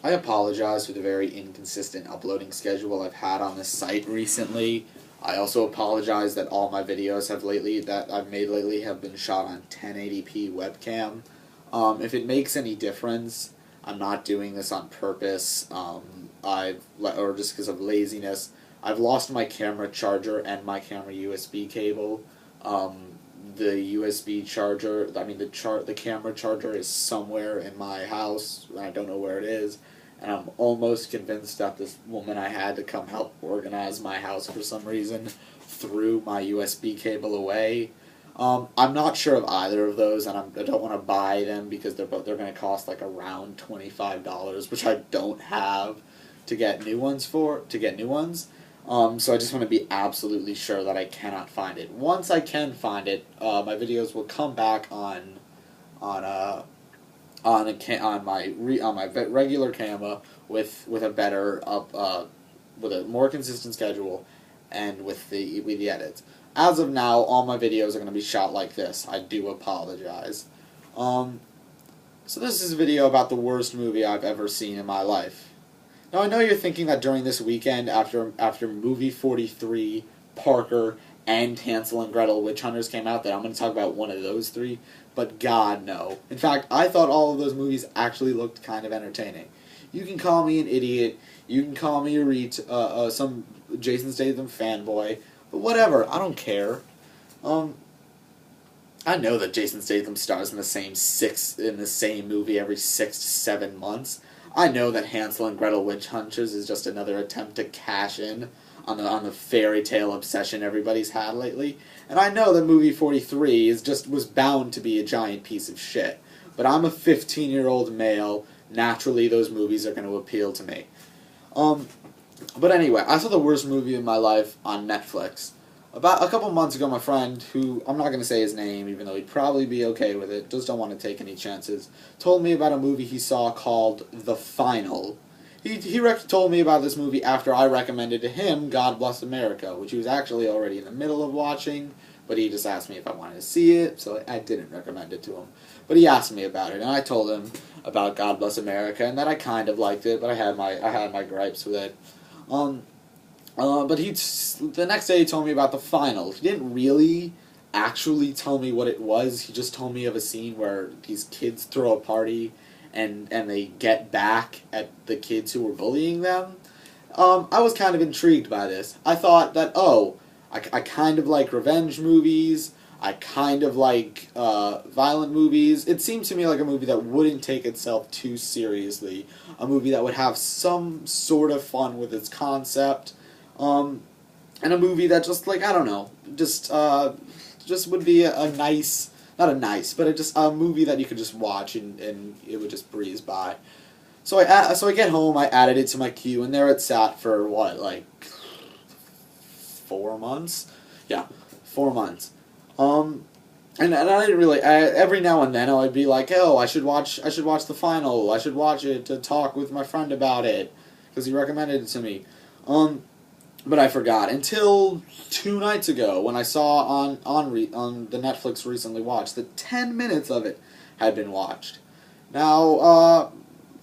I apologize for the very inconsistent uploading schedule I've had on this site recently. I also apologize that all my videos that I've made lately have been shot on 1080p webcam. If it makes any difference, I'm not doing this on purpose. Or just because of laziness. I've lost my camera charger and my camera USB cable. The USB charger, the camera charger is somewhere in my house, and I don't know where it is. And I'm almost convinced that this woman I had to come help organize my house for some reason threw my USB cable away. I'm not sure of either of those, and I don't want to buy them because they're going to cost like around $25, which I don't have to get new ones. So I just want to be absolutely sure that I cannot find it. Once I can find it, my videos will come back on my regular camera with a better with a more consistent schedule and with the edits. As of now, all my videos are going to be shot like this. I do apologize. So this is a video about the worst movie I've ever seen in my life. Now I know you're thinking that during this weekend, after movie 43, Parker, and Hansel and Gretel Witch Hunters came out, that I'm going to talk about one of those three, but God, no. In fact, I thought all of those movies actually looked kind of entertaining. You can call me an idiot, you can call me some Jason Statham fanboy, but whatever, I don't care. I know that Jason Statham stars in the same movie every 6 to 7 months. I know that Hansel and Gretel Witch Hunters is just another attempt to cash in on the fairy tale obsession everybody's had lately. And I know that movie 43 was bound to be a giant piece of shit. But I'm a 15-year-old male. Naturally, those movies are going to appeal to me. But anyway, I saw the worst movie of my life on Netflix. About a couple months ago, my friend, who, I'm not going to say his name, even though he'd probably be okay with it, just don't want to take any chances, told me about a movie he saw called The Final. He told me about this movie after I recommended to him God Bless America, which he was actually already in the middle of watching, but he just asked me if I wanted to see it, so I didn't recommend it to him. But he asked me about it, and I told him about God Bless America, and that I kind of liked it, but I had my gripes with it. But the next day he told me about The Final. He didn't really actually tell me what it was. He just told me of a scene where these kids throw a party and they get back at the kids who were bullying them. I was kind of intrigued by this. I thought that, I kind of like revenge movies. I kind of like violent movies. It seemed to me like a movie that wouldn't take itself too seriously. A movie that would have some sort of fun with its concept. And a movie that just, like, I don't know, just would be a nice, not a nice, but just a movie that you could just watch and it would just breeze by. So I get home, I added it to my queue, and there it sat for, 4 months? Yeah, 4 months. And I didn't really, every now and then I'd be like, I should watch The Final, I should watch it to talk with my friend about it, because he recommended it to me. But I forgot until 2 nights ago when I saw on the Netflix recently watched that 10 minutes of it had been watched. Now,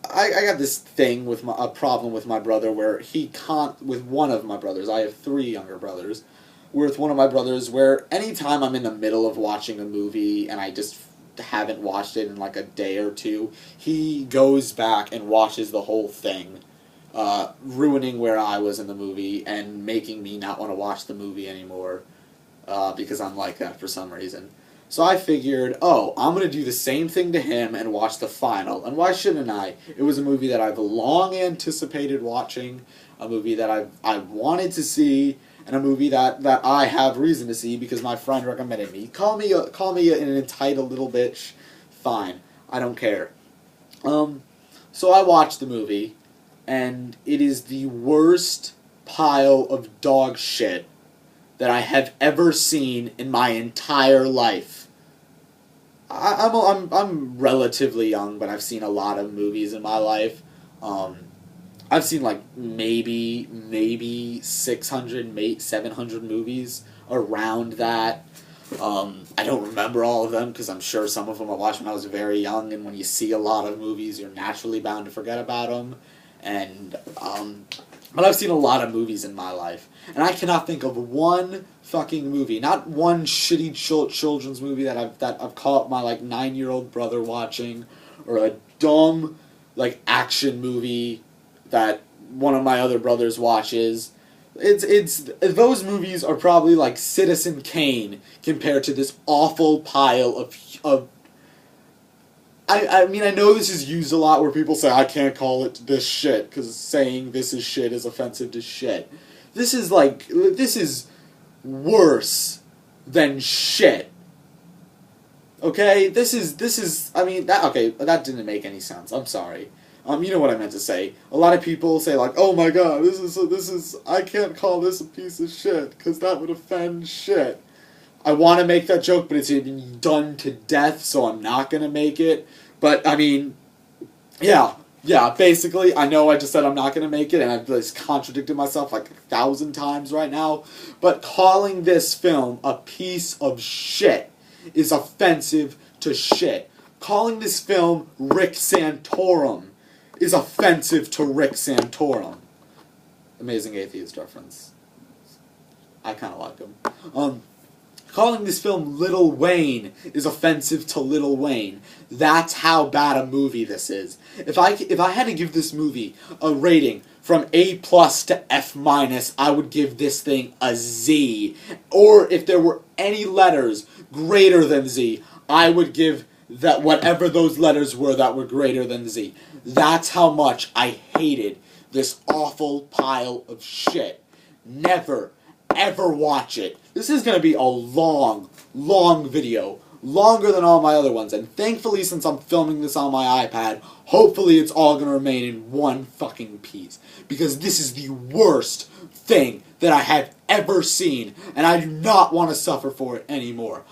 I got this thing with a problem with my brother where he can't, with one of my brothers, I have 3 younger brothers, with one of my brothers where anytime I'm in the middle of watching a movie and I just haven't watched it in like a day or two, he goes back and watches the whole thing. Ruining where I was in the movie and making me not want to watch the movie anymore because I'm like that for some reason. So I figured, I'm going to do the same thing to him and watch The Final. And why shouldn't I? It was a movie that I've long anticipated watching, a movie that I wanted to see, and a movie that I have reason to see because my friend recommended me. Call me an entitled little bitch. Fine. I don't care. So I watched the movie. And it is the worst pile of dog shit that I have ever seen in my entire life. I'm relatively young, but I've seen a lot of movies in my life. I've seen like maybe 600, 700 movies around that. I don't remember all of them because I'm sure some of them I watched when I was very young, and when you see a lot of movies, you're naturally bound to forget about them. And but I've seen a lot of movies in my life, and I cannot think of one fucking movie, not one shitty children's movie that I've caught my like 9-year-old brother watching, or a dumb like action movie that one of my other brothers watches. It's those movies are probably like Citizen Kane compared to this awful pile of. I mean, I know this is used a lot where people say I can't call it this shit because saying this is shit is offensive to shit. This is worse than shit. Okay, this is. I mean, that didn't make any sense. I'm sorry. You know what I meant to say. A lot of people say like, "Oh my god, this is. I can't call this a piece of shit because that would offend shit." I want to make that joke, but it's been done to death, so I'm not gonna make it. But I mean, yeah. Basically, I know I just said I'm not gonna make it, and I've just contradicted myself like 1,000 times right now. But calling this film a piece of shit is offensive to shit. Calling this film Rick Santorum is offensive to Rick Santorum. Amazing Atheist reference. I kind of like him. Calling this film Lil Wayne is offensive to Lil Wayne. That's how bad a movie this is. If I had to give this movie a rating from A+ to F-, I would give this thing a Z. Or if there were any letters greater than Z, I would give that whatever those letters were that were greater than Z. That's how much I hated this awful pile of shit. Never, ever watch it. This is going to be a long, long video. Longer than all my other ones. And thankfully, since I'm filming this on my iPad, hopefully it's all going to remain in one fucking piece. Because this is the worst thing that I have ever seen. And I do not want to suffer for it anymore.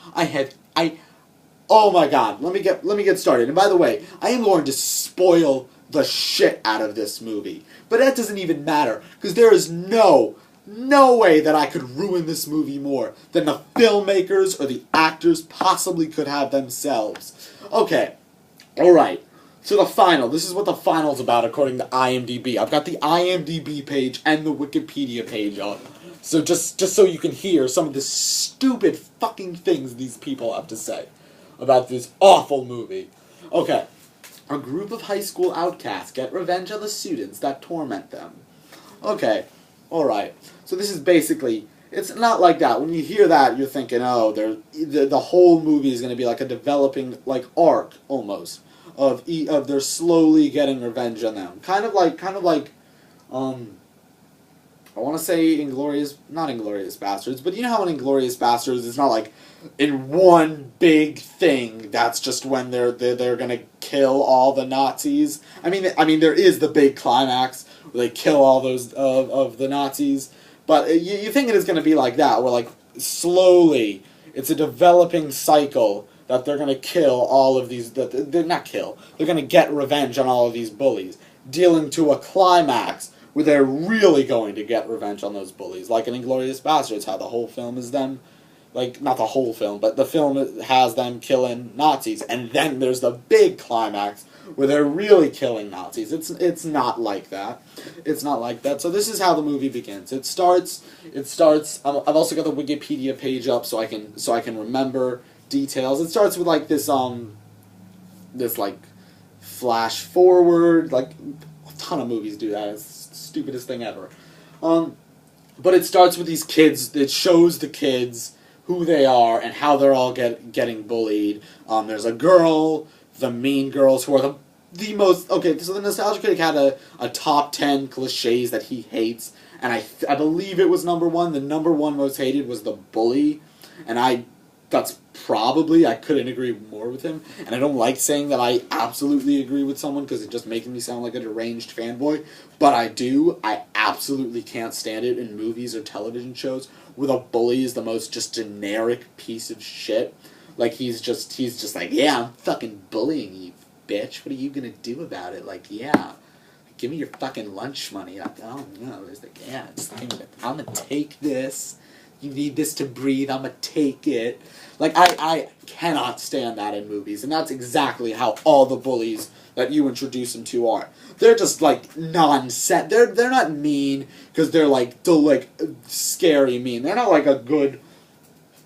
Oh my god, let me get started. And by the way, I am going to spoil the shit out of this movie. But that doesn't even matter, because there is no way that I could ruin this movie more than the filmmakers or the actors possibly could have themselves. Okay, alright, so the final. This is what the final's about according to IMDb. I've got the IMDb page and the Wikipedia page up. So just so you can hear some of the stupid fucking things these people have to say about this awful movie. Okay. A group of high school outcasts get revenge on the students that torment them. Okay. Alright. So this is basically, it's not like that. When you hear that, you're thinking, oh, the whole movie is going to be like a developing, like, arc, almost, of they're slowly getting revenge on them. Kind of like, I want to say not Inglourious Bastards, but you know how in Inglourious Bastards it's not like in one big thing that's just when they're gonna kill all the Nazis. I mean there is the big climax where they kill all those of the Nazis, but you think it is gonna be like that, where like slowly it's a developing cycle that they're gonna kill all of these. They're gonna get revenge on all of these bullies, dealing to a climax where they're really going to get revenge on those bullies. Like in Inglourious Bastards, how the whole film is them, like, not the whole film, but the film has them killing Nazis, and then there's the big climax where they're really killing Nazis. It's not like that. It's not like that. So this is how the movie begins. It starts, I've also got the Wikipedia page up so I can remember details. It starts with like this like flash forward, like a ton of movies do that. It's stupidest thing ever. But it starts with these kids. It shows the kids who they are and how they're all getting bullied. There's a girl, the mean girls, who are the most... Okay, so the Nostalgia Critic had a top 10 cliches that he hates, and I believe it was number 1. The number 1 most hated was the bully, and that's probably, I couldn't agree more with him, and I don't like saying that I absolutely agree with someone because it just makes me sound like a deranged fanboy, but I absolutely can't stand it in movies or television shows where the bully is the most just generic piece of shit. Like, he's just like, yeah, I'm fucking bullying you, bitch, what are you gonna do about it? Like, yeah, give me your fucking lunch money. Like, oh no, it's like, yeah, I'm gonna take this you need this to breathe, I'ma take it. Like, I cannot stand that in movies, and that's exactly how all the bullies that you introduce them to are. They're just, like, nonsense. They're not mean, because they're, like, scary mean. They're not, like, a good...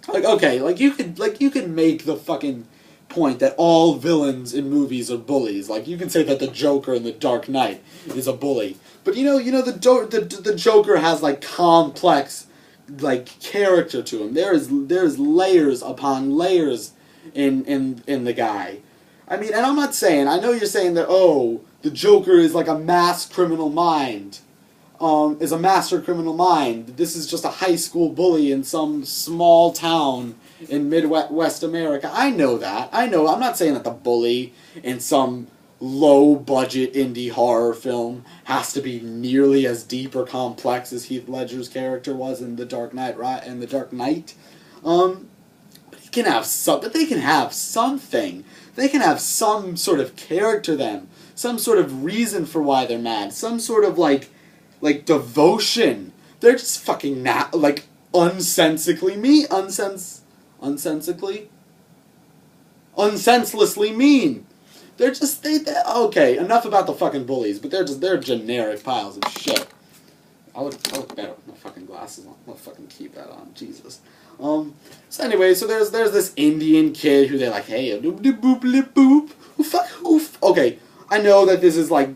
Like, okay, you could make the fucking point that all villains in movies are bullies. Like, you can say that the Joker in The Dark Knight is a bully. But, the Joker has, like, complex... like character to him. There's layers upon layers in the guy. I mean, and I'm not saying, I know you're saying that, oh, the Joker is like a mass criminal mind. Is a master criminal mind. This is just a high school bully in some small town in Midwest America. I know that. I know. I'm not saying that the bully in some low-budget indie horror film has to be nearly as deep or complex as Heath Ledger's character was in The Dark Knight, right? In The Dark Knight, but he can have but they can have something. They can have some sort of character to them, some sort of reason for why they're mad, some sort of like devotion. They're just fucking unsenselessly mean. They're just, okay, enough about the fucking bullies, but they're generic piles of shit. I look better with my fucking glasses on. I'll fucking keep that on, Jesus. So anyway, so there's this Indian kid who they're like, hey, boop, okay, I know that this is like,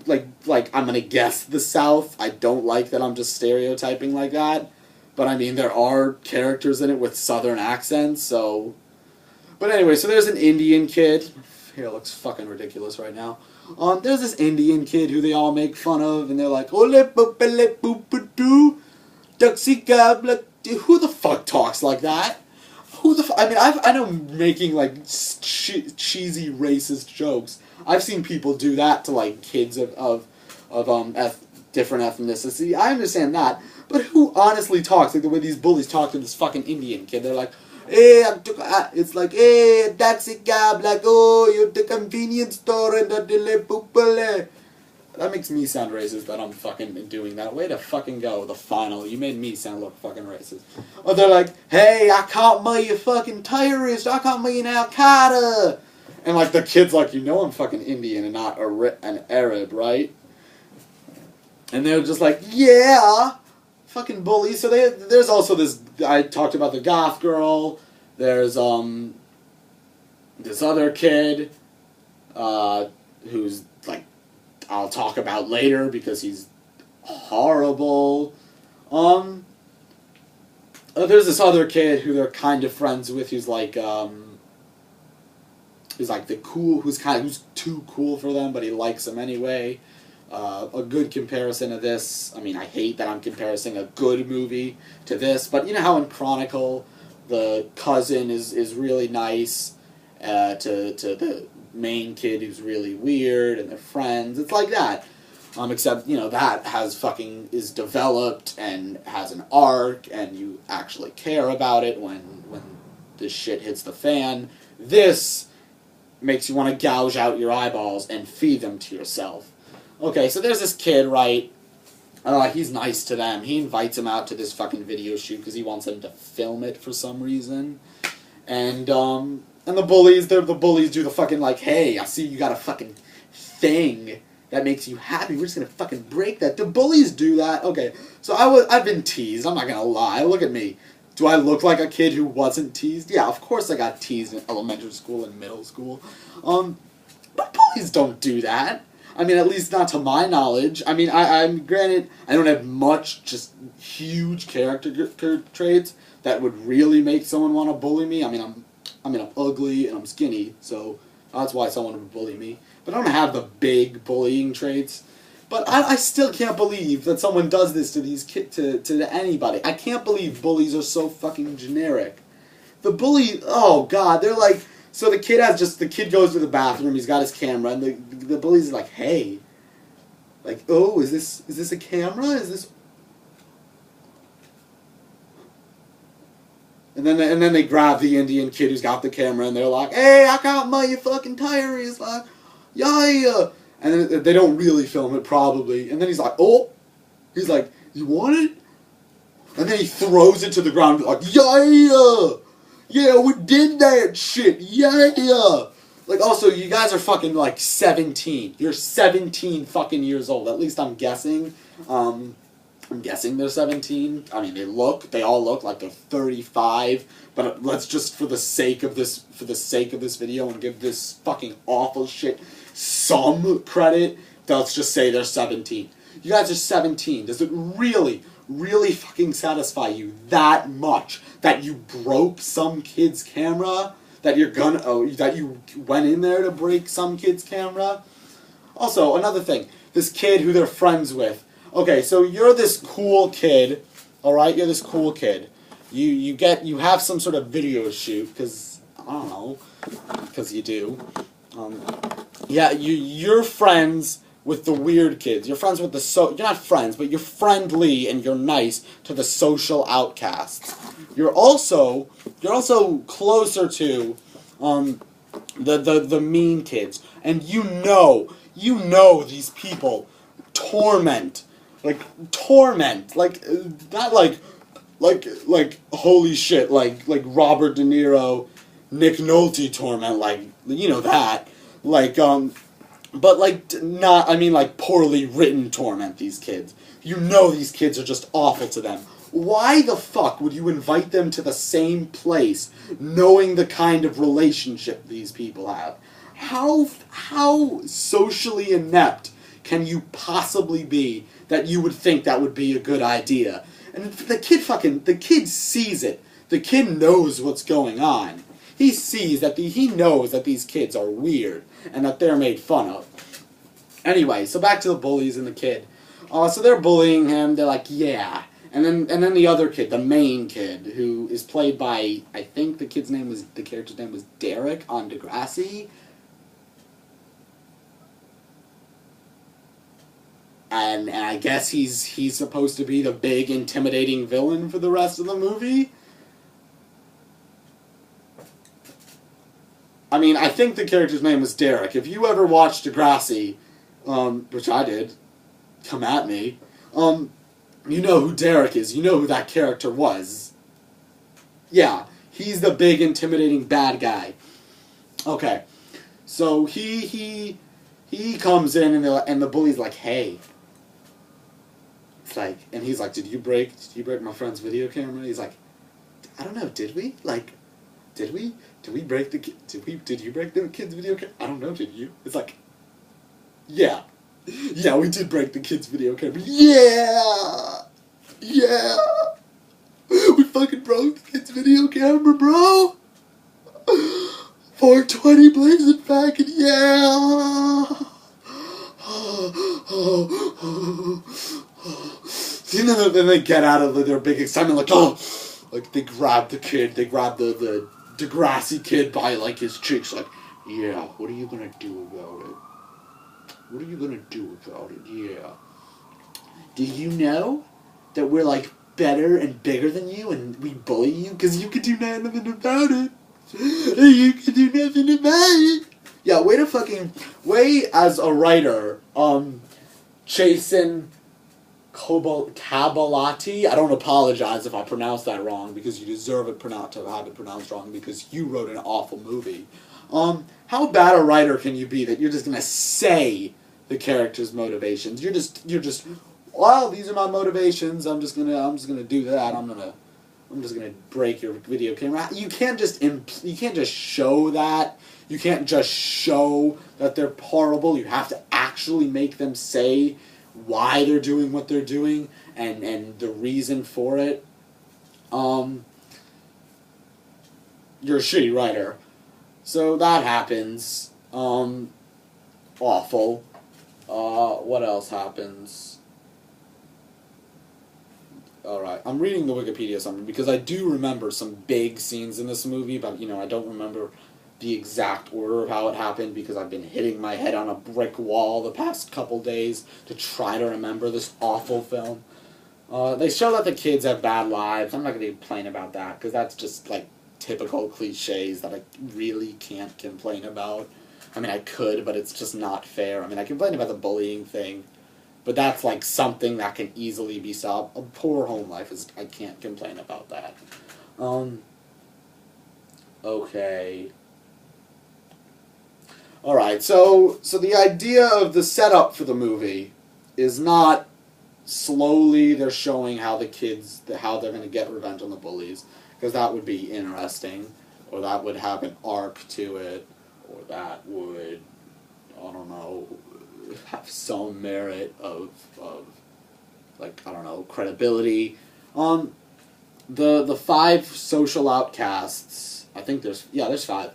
I'm gonna guess the South. I don't like that I'm just stereotyping like that, but I mean, there are characters in it with Southern accents, so... But anyway, so there's an Indian kid. Hair looks fucking ridiculous right now. There's this Indian kid who they all make fun of, and they're like, ole boopele boop-a-doo, duxie gabla. Who the fuck talks like that? I mean, I know making, like, cheesy racist jokes. I've seen people do that to, like, kids of different ethnicity. I understand that. But who honestly talks like the way these bullies talk to this fucking Indian kid? They're like, hey, it's like, hey, taxi cab, like, oh, you're the convenience store and the dele poopele. That makes me sound racist that I'm fucking doing that. Way to fucking go, the final. You made me sound like fucking racist. Or they're like, hey, I caught me a fucking terrorist. I caught me an Al-Qaeda. And, like, the kid's like, you know I'm fucking Indian and not an Arab, right? And they're just like, yeah, fucking bullies. So there's also this, I talked about the goth girl. There's, this other kid, who's, like, I'll talk about later because he's horrible. There's this other kid who they're kind of friends with who's like who's too cool for them, but he likes them anyway. A good comparison of this, I mean, I hate that I'm comparing a good movie to this, but you know how in Chronicle, the cousin is really nice to the main kid who's really weird, and they're friends. It's like that. Except, you know, that is developed and has an arc, and you actually care about it when this shit hits the fan. This makes you want to gouge out your eyeballs and feed them to yourself. Okay, so there's this kid, right? He's nice to them. He invites them out to this fucking video shoot because he wants them to film it for some reason. And the bullies do the fucking like, hey, I see you got a fucking thing that makes you happy. We're just gonna fucking break that. Do bullies do that? Okay, so I've been teased. I'm not gonna lie. Look at me. Do I look like a kid who wasn't teased? Yeah, of course I got teased in elementary school and middle school. But bullies don't do that. I mean, at least not to my knowledge. I mean, I'm granted, I don't have much, just huge character traits that would really make someone want to bully me. I mean, I'm ugly and I'm skinny, so that's why someone would bully me. But I don't have the big bullying traits. But I still can't believe that someone does this to these to anybody. I can't believe bullies are so fucking generic. The bully, oh god, they're like, so the kid goes to the bathroom, he's got his camera, and the bully's like, hey, like, oh, is this a camera? Is this? And then they grab the Indian kid who's got the camera, and they're like, hey, I got my fucking tire. He's like, yeah. And then they don't really film it, probably. And then he's like, oh. He's like, you want it? And then he throws it to the ground like, yeah! Yeah, we did that shit, yeah! Like, also, you guys are fucking, like, 17. You're 17 fucking years old. At least I'm guessing. I'm guessing they're 17. I mean, they all look like they're 35. But let's just, for the sake of this video and give this fucking awful shit some credit, let's just say they're 17. You guys are 17. Does it really, really fucking satisfy you that much that you broke some kid's camera? That you went in there to break some kid's camera? Also, another thing. This kid who they're friends with. Okay, so you're this cool kid, alright? You're this cool kid. You have some sort of video shoot, because, I don't know, because you do. Yeah, you're friends with the weird kids. You're friends with you're not friends, but you're friendly and you're nice to the social outcasts. You're also closer to the mean kids, and you know these people torment, not like holy shit, like Robert De Niro, Nick Nolte torment, like, you know that, but not, I mean, like, poorly written torment these kids. You know these kids are just awful to them. Why the fuck would you invite them to the same place, knowing the kind of relationship these people have? How socially inept can you possibly be that you would think that would be a good idea? And the kid sees it. The kid knows what's going on. He knows that these kids are weird and that they're made fun of. Anyway, so back to the bullies and the kid. So they're bullying him. They're like, yeah. And then the other kid, the main kid, who is played by, I think the character's name was Derek on Degrassi. And I guess he's supposed to be the big intimidating villain for the rest of the movie. I mean, I think the character's name was Derek. If you ever watched Degrassi, which I did, come at me, you know who Derek is. You know who that character was. Yeah, he's the big, intimidating bad guy. Okay, so he comes in and the bully's like, hey. It's like, and he's like, did you break my friend's video camera? He's like, I don't know, did we? Like, did we? Did you break the kid's video camera? I don't know, did you? It's like, yeah. Yeah, we did break the kid's video camera. Yeah! Yeah! We fucking broke the kid's video camera, bro! 420 blazing back and yeah! You know, then they get out of their big excitement, like, oh! Like, they grab the kid, they grab the Degrassi kid by, like, his cheeks, like, yeah, what are you gonna do about it? What are you gonna do about it? Yeah. Do you know that we're, like, better and bigger than you and we bully you? Because you can do nothing about it. You can do nothing about it. Yeah, way as a writer, Jason Cabalati, I don't apologize if I pronounced that wrong, because you deserve it to have it pronounced wrong, because you wrote an awful movie. How bad a writer can you be that you're just gonna say the character's motivations? You're just, well, these are my motivations. I'm just gonna do that. I'm just gonna break your video camera. You can't just show that. You can't just show that they're horrible. You have to actually make them say why they're doing what they're doing and the reason for it. You're a shitty writer. So that happens. Awful. What else happens? Alright, I'm reading the Wikipedia summary because I do remember some big scenes in this movie, but, I don't remember the exact order of how it happened because I've been hitting my head on a brick wall the past couple days to try to remember this awful film. They show that the kids have bad lives. I'm not going to complain about that because that's just, like, typical cliches that I really can't complain about. I mean, I could, but it's just not fair. I mean, I complain about the bullying thing, But that's like something that can easily be solved. A poor home life is, I can't complain about that. Okay. Alright, so the idea of the setup for the movie is not slowly they're showing how how they're going to get revenge on the bullies, because that would be interesting, or that would have an arc to it, or that would, I don't know, have some merit of like, I don't know, credibility. The five social outcasts, I think there's five.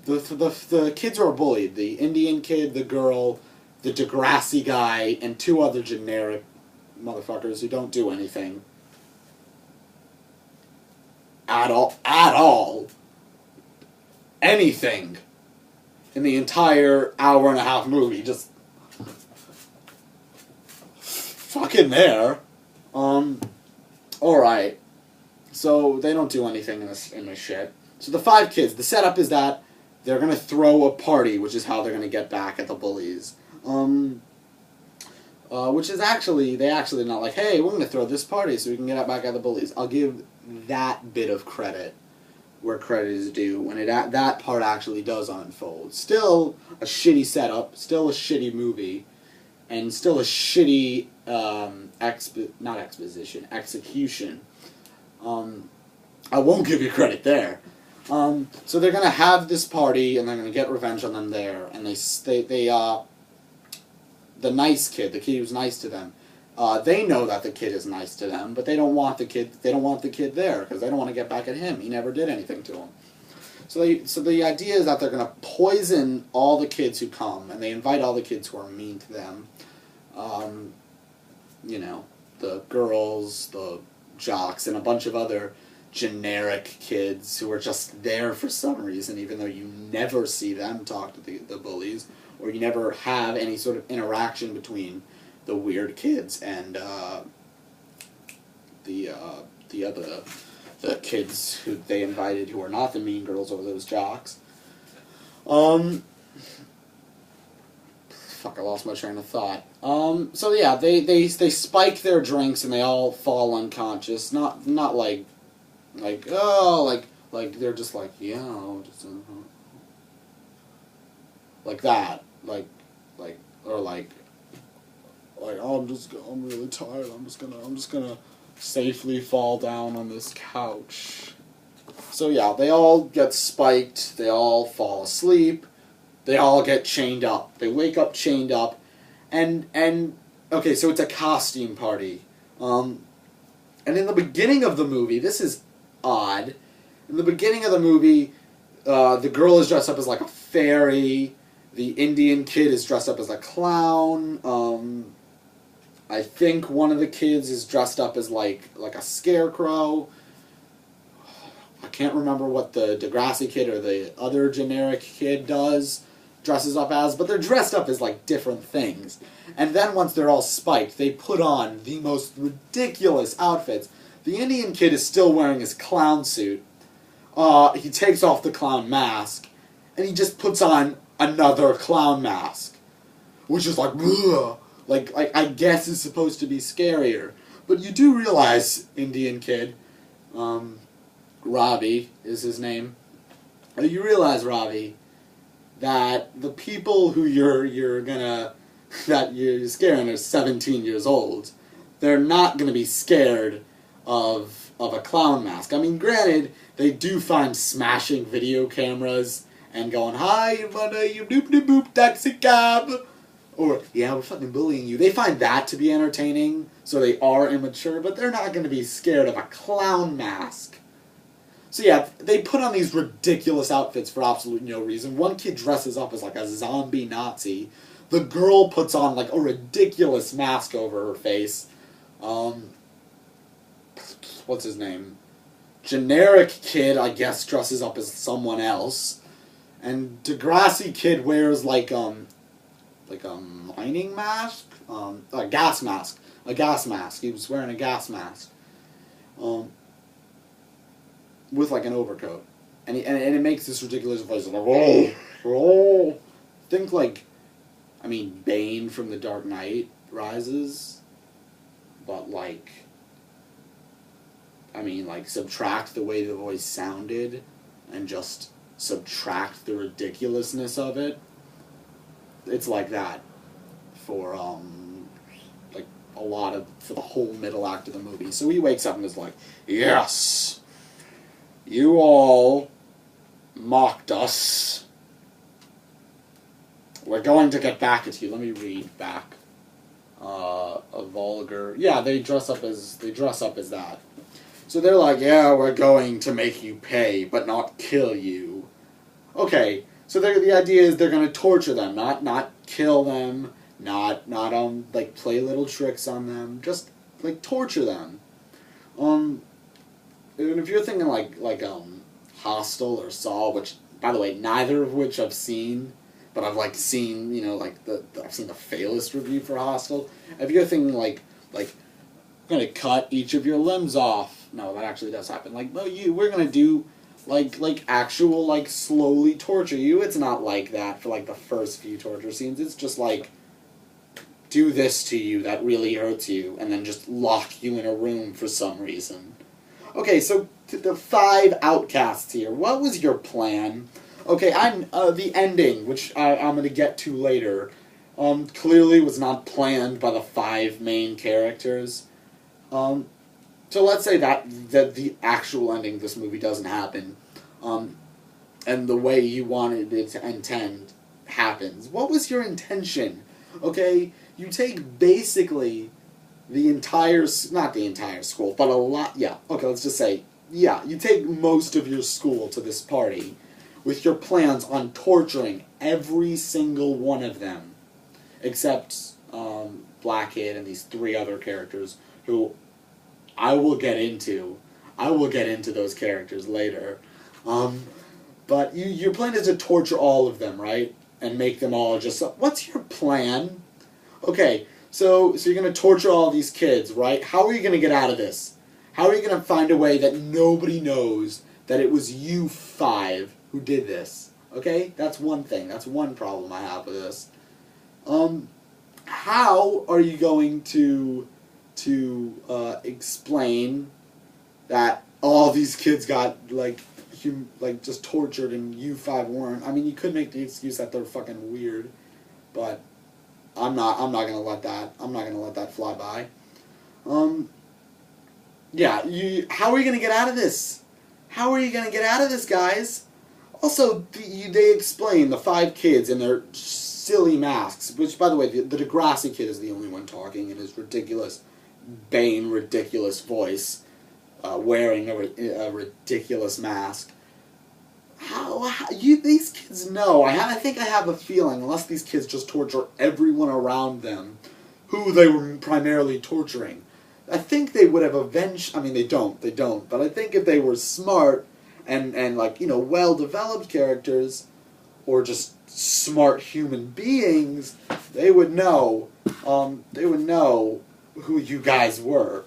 The kids who are bullied, the Indian kid, the girl, the Degrassi guy, and two other generic motherfuckers who don't do anything at all, anything in the entire hour and a half movie, just fucking there. Alright. So they don't do anything in this shit. So the five kids, the setup is that they're gonna throw a party, which is how they're gonna get back at the bullies. Which is actually, they're not like, hey, we're gonna throw this party so we can get back at the bullies. I'll give that bit of credit where credit is due when that part actually does unfold. Still a shitty setup, still a shitty movie, and still a shitty execution. I won't give you credit there. So they're gonna have this party and they're gonna get revenge on them there, and the nice kid, the kid who's nice to them, they know that the kid is nice to them, but they don't want the kid there because they don't want to get back at him. He never did anything to them. So the idea is that they're going to poison all the kids who come, and they invite all the kids who are mean to them. The girls, the jocks, and a bunch of other generic kids who are just there for some reason, even though you never see them talk to the bullies, or you never have any sort of interaction between the weird kids and the kids who they invited who are not the mean girls or those jocks. Fuck, I lost my train of thought. So yeah, they spike their drinks and they all fall unconscious. Not like they're just like, yeah, just like that. I'm really tired. I'm just gonna safely fall down on this couch. So yeah, they all get spiked. They all fall asleep. They all get chained up. They wake up chained up, and okay, so it's a costume party. And in the beginning of the movie, this is odd. In the beginning of the movie, the girl is dressed up as like a fairy. The Indian kid is dressed up as a clown. I think one of the kids is dressed up as like a scarecrow. I can't remember what the Degrassi kid or the other generic kid dresses up as, but they're dressed up as like different things. And then once they're all spiked, they put on the most ridiculous outfits. The Indian kid is still wearing his clown suit. He takes off the clown mask, and he just puts on another clown mask, which is like, ugh. Like I guess is supposed to be scarier. But you do realize, Indian kid, Ravi is his name. You realize, Ravi, that the people who you're scaring are 17 years old. They're not gonna be scared of a clown mask. I mean, granted, they do find smashing video cameras and going, hi, buddy, you doop-de-boop taxi cab. Or, yeah, we're fucking bullying you. They find that to be entertaining, so they are immature, but they're not going to be scared of a clown mask. So yeah, they put on these ridiculous outfits for absolutely no reason. One kid dresses up as like a zombie Nazi. The girl puts on like a ridiculous mask over her face. What's his name? Generic kid, I guess, dresses up as someone else. And Degrassi kid wears like a mining mask? A gas mask. A gas mask. He was wearing a gas mask. With like an overcoat. And it makes this ridiculous voice like, oh. Think like I mean, Bane from The Dark Knight Rises, but, like, I mean, like, subtract the way the voice sounded and just subtract the ridiculousness of it. It's like that for, like, for the whole middle act of the movie. So he wakes up and is like, yes, you all mocked us. We're going to get back at you. Let me read back. A vulgar... Yeah, they dress up as that. So they're like, yeah, we're going to make you pay, but not kill you. Okay, so the idea is they're going to torture them, not kill them, not like, play little tricks on them, just, like, torture them. And if you're thinking, like, Hostel or Saw, which, by the way, neither of which I've seen, but I've, like, seen, you know, like, I've seen the Failist review for Hostel. If you're thinking, like, I'm going to cut each of your limbs off. No, that actually does happen. Like, well, we're going to do, like, actual, like, slowly torture you. It's not like that for, like, the first few torture scenes. It's just, like, do this to you that really hurts you, and then just lock you in a room for some reason. Okay, so the 5 outcasts here. What was your plan? Okay, the ending, which I'm going to get to later, clearly was not planned by the 5 main characters. So let's say that the actual ending of this movie doesn't happen, and the way you wanted it to intend happens. What was your intention? Okay, you take basically not the entire school, but a lot, yeah, okay, let's just say, yeah, you take most of your school to this party with your plans on torturing every single one of them, except Black Kid and these 3 other characters who I will get into. I will get into those characters later. But your plan is to torture all of them, right? And make them all just... What's your plan? Okay, so you're going to torture all these kids, right? How are you going to get out of this? How are you going to find a way that nobody knows that it was you 5 who did this? Okay? That's one thing. That's one problem I have with this. How are you going to explain that all these kids got, like just tortured and you 5 weren't? I mean, you could make the excuse that they're fucking weird, but I'm not gonna let that fly by. Yeah, how are you gonna get out of this? How are you gonna get out of this, guys? Also, they explain the 5 kids in their silly masks, which, by the way, the Degrassi kid is the only one talking in his ridiculous Bane ridiculous voice, wearing a ridiculous mask. These kids know? I think I have a feeling, unless these kids just torture everyone around them, who they were primarily torturing, I think they would have avenged. I mean, they don't. But I think if they were smart and like, you know, well-developed characters, or just smart human beings, they would know. They would know who you guys were.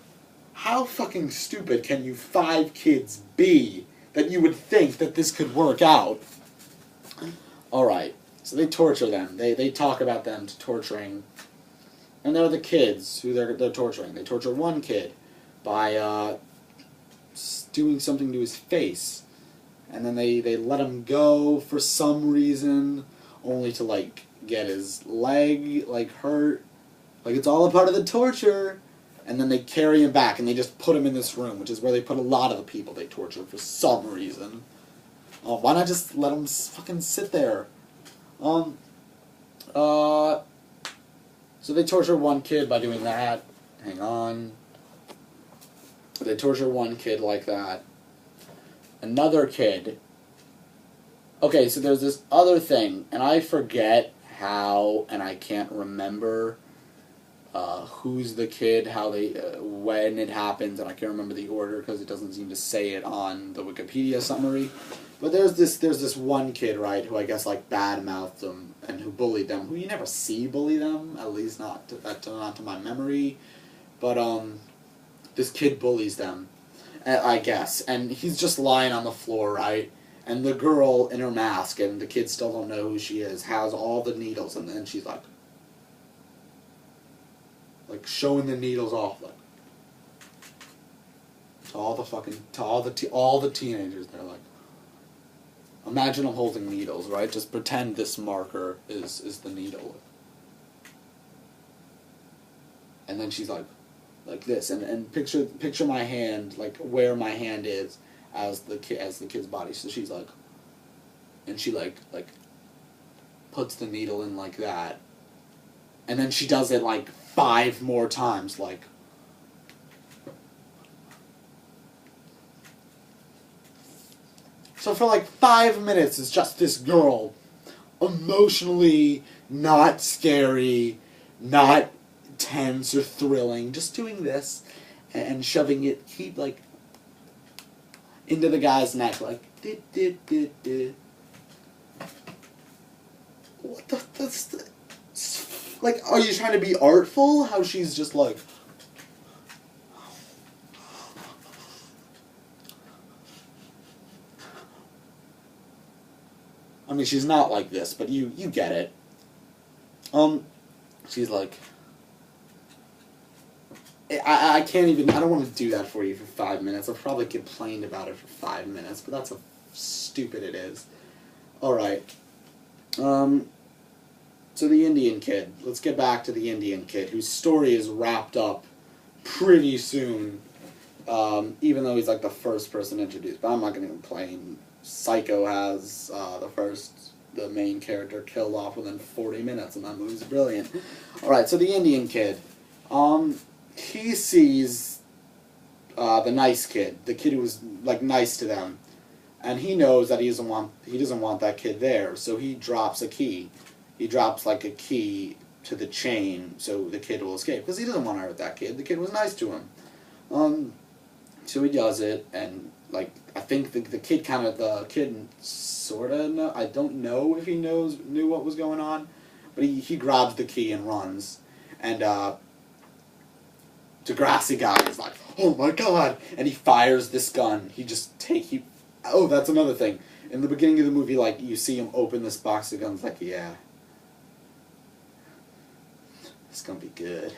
How fucking stupid can you 5 kids be that you would think that this could work out? Alright, so they torture them. They talk about them to torturing. And they're the kids who they're torturing. They torture one kid by doing something to his face. And then they let him go for some reason, only to, like, get his leg, like, hurt. Like, it's all a part of the torture. And then they carry him back, and they just put him in this room, which is where they put a lot of the people they tortured for some reason. Why not just let them fucking sit there? So they torture one kid by doing that. Hang on. They torture one kid like that. Another kid. Okay, so there's this other thing, and I forget how, and I can't remember who's the kid, how they, when it happens, and I can't remember the order because it doesn't seem to say it on the Wikipedia summary. But there's this one kid, right, who I guess, like, bad-mouthed them and who bullied them, who you never see bully them, at least not to my memory. But this kid bullies them, I guess, and he's just lying on the floor, right? And the girl in her mask, and the kids still don't know who she is, has all the needles, and then she's like, like showing the needles off, like to all the teenagers. They're like, imagine I'm holding needles, right? Just pretend this marker is the needle. And then she's like this, and picture my hand, like where my hand is as the kid's body. So she's like, and she like puts the needle in like that, and then she does it like 5 more times, like. So for like 5 minutes, it's just this girl, emotionally not scary, not tense or thrilling, just doing this and shoving it, keep like into the guy's neck, like what the? Like, are you trying to be artful? How she's just like. I mean, she's not like this, but you get it. She's like. I can't even. I don't want to do that for you for 5 minutes. I've probably complained about it for 5 minutes, but that's how stupid it is. All right. So the Indian kid. Let's get back to the Indian kid, whose story is wrapped up pretty soon. Even though he's like the first person introduced, but I'm not going to complain. Psycho has the main character killed off within 40 minutes, and that movie's brilliant. All right. So the Indian kid. He sees the nice kid, the kid who was like nice to them, and he knows that he doesn't want that kid there. So he drops a key. He drops like a key to the chain so the kid will escape because he doesn't want to hurt that kid. The kid was nice to him. So he does it, and like I think the kid sort of I don't know if he knew what was going on, but he grabs the key and runs, and Degrassi guy is like, oh my god, and he fires this gun. Oh, that's another thing. In the beginning of the movie, like, you see him open this box of guns, like, yeah, it's gonna be good.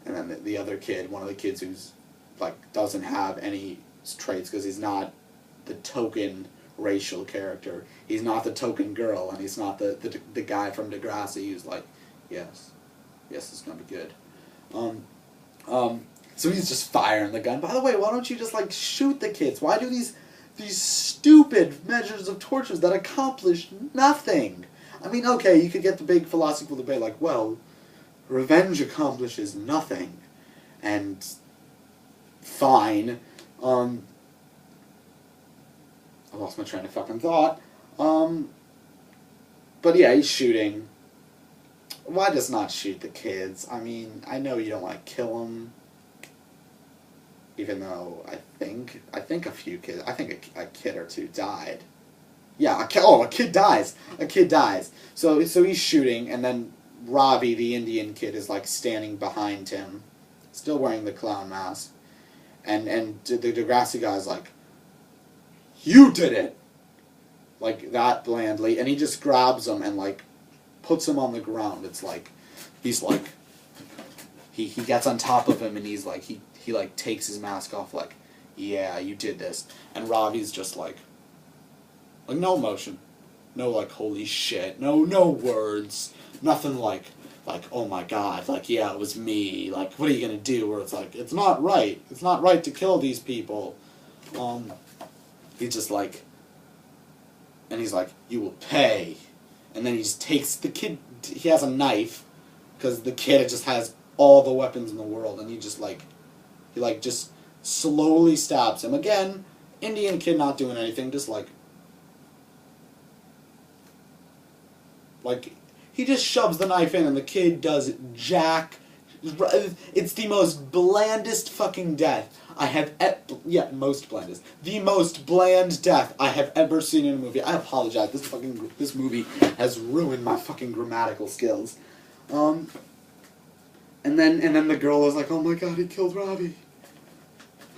And then the other kid, one of the kids who's, like, doesn't have any traits because he's not the token racial character. He's not the token girl, and he's not the guy from Degrassi who's like, yes, it's gonna be good. So he's just firing the gun. By the way, why don't you just, like, shoot the kids? Why do these stupid measures of tortures that accomplish nothing? I mean, okay, you could get the big philosophical debate, like, well, revenge accomplishes nothing. And fine. I lost my train of fucking thought. But yeah, he's shooting. Why just not shoot the kids? I mean, I know you don't want to kill them. Even though I think a few kids, I think a kid or two died. Yeah, a kid dies. A kid dies. So he's shooting, and then Ravi, the Indian kid, is like standing behind him, still wearing the clown mask. And the Degrassi guy's like, you did it! Like, that blandly. And he just grabs him and, like, puts him on the ground. It's like, he's like, he gets on top of him and he's like, he like takes his mask off like, yeah, you did this. And Ravi's just like no emotion. No like, holy shit. No words. Nothing like, oh my god, like, yeah, it was me. Like, what are you gonna do? Where it's like, it's not right. It's not right to kill these people. He's just like, and he's like, you will pay. And then he just takes the kid, he has a knife, because the kid just has all the weapons in the world, and he just just slowly stabs him. Again, Indian kid not doing anything, just like, he just shoves the knife in, and the kid does jack. It's the most blandest fucking death I have most blandest. The most bland death I have ever seen in a movie. I apologize. This movie has ruined my fucking grammatical skills. And then the girl is like, oh my god, he killed Robbie.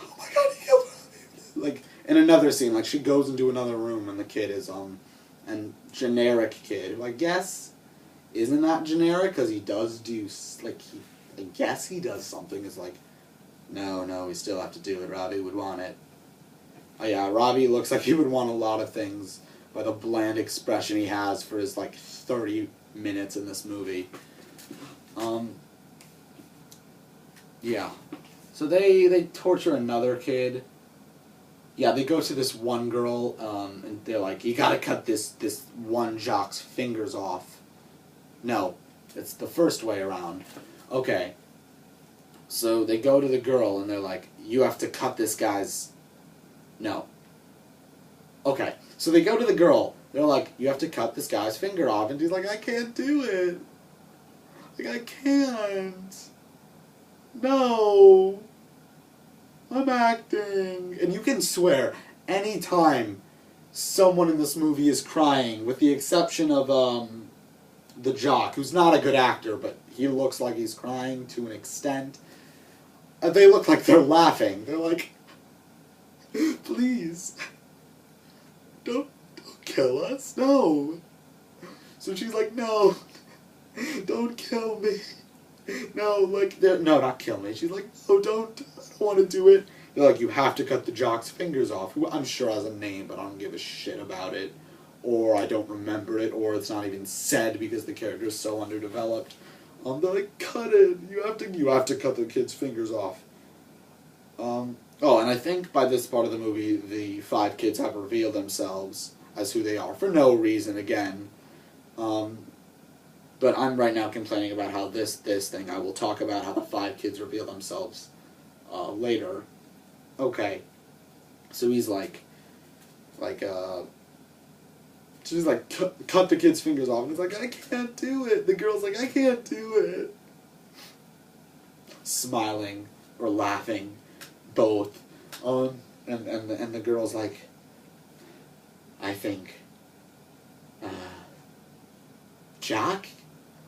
Oh my god, he killed Robbie. Like, in another scene, like, she goes into another room and the kid is, and generic kid, who I guess isn't that generic, because he does do, like, I guess he does something. It's like, no, we still have to do it. Robbie would want it. Oh yeah, Robbie looks like he would want a lot of things by the bland expression he has for his, like, 30 minutes in this movie. Yeah. So they torture another kid. Yeah, they go to this one girl, and they're like, you gotta cut this one jock's fingers off. No, it's the first way around. Okay. So they go to the girl, and they're like, you have to cut this guy's... No. Okay. So they go to the girl. They're like, you have to cut this guy's finger off. And she's like, I can't do it. Like, I can't. No. I'm acting. And you can swear, any time someone in this movie is crying, with the exception of the jock, who's not a good actor, but he looks like he's crying to an extent. They look like they're laughing. They're like, please, don't kill us. No. So she's like, no, don't kill me. No, like, no, not kill me. She's like, no, don't, I don't want to do it. They're like, you have to cut the jock's fingers off, who I'm sure has a name, but I don't give a shit about it. Or I don't remember it, or it's not even said because the character is so underdeveloped. They're like, cut it. You have to cut the kid's fingers off. Oh, and I think by this part of the movie, the 5 kids have revealed themselves as who they are, for no reason, again. But I'm right now complaining about how this thing, I will talk about how the 5 kids reveal themselves later. Okay. So he's like, she's like, cut the kid's fingers off. And he's like, I can't do it. The girl's like, I can't do it. Smiling or laughing, both. And the girl's like, I think, Jock,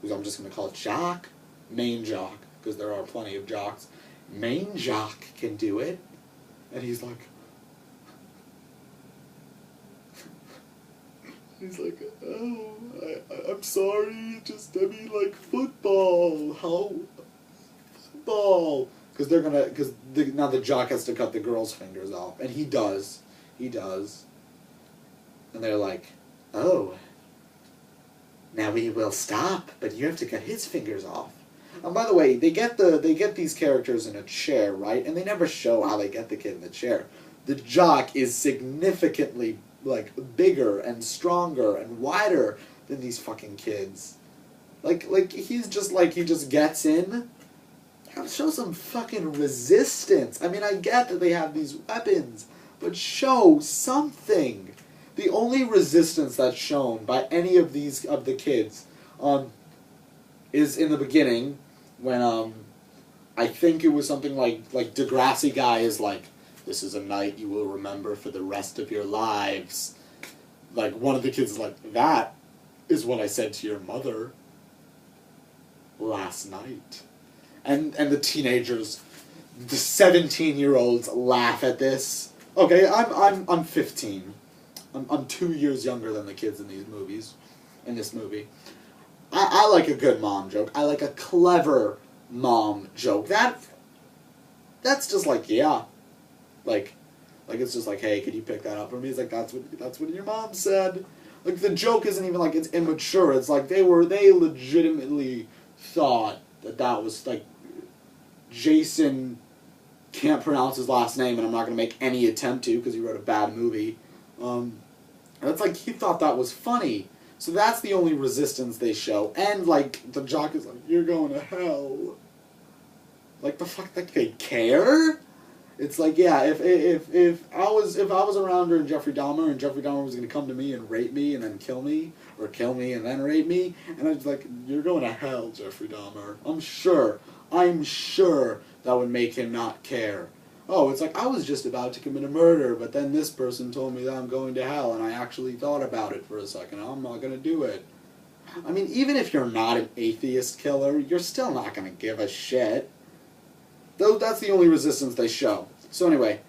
who I'm just going to call Jock, main Jock, because there are plenty of Jocks, main Jock can do it. And he's like, oh, I'm sorry, just, I mean, like, football, how, football, because now the Jock has to cut the girl's fingers off, and he does, and they're like, oh, now we will stop, but you have to cut his fingers off. And by the way, they get these characters in a chair, right? And they never show how they get the kid in the chair. The Jock is significantly, like, bigger and stronger and wider than these fucking kids. Like he's just like, he just gets in. Show some fucking resistance. I mean, I get that they have these weapons, but show something. The only resistance that's shown by any of the kids, is in the beginning, when, I think it was something like Degrassi guy is like, this is a night you will remember for the rest of your lives. Like, one of the kids is like, that is what I said to your mother last night. And the teenagers, the 17-year-olds laugh at this. Okay, I'm 15. I'm 2 years younger than the kids in these movies, in this movie. I like a good mom joke. I like a clever mom joke. That's just like, yeah. Like it's just like, hey, could you pick that up for me? It's like, that's what your mom said. Like, the joke isn't even like it's immature. It's like they legitimately thought that was like, Jason can't pronounce his last name, and I'm not going to make any attempt to because he wrote a bad movie. It's like he thought that was funny. So that's the only resistance they show. And, like, the Jock is like, you're going to hell. Like, the fuck, like, they care? It's like, yeah, if I was around during Jeffrey Dahmer, and Jeffrey Dahmer was going to come to me and rape me and then kill me, or kill me and then rape me, and I was like, you're going to hell, Jeffrey Dahmer. I'm sure that would make him not care. Oh, it's like, I was just about to commit a murder, but then this person told me that I'm going to hell, and I actually thought about it for a second. I'm not going to do it. I mean, even if you're not an atheist killer, you're still not going to give a shit. Though that's the only resistance they show. So anyway,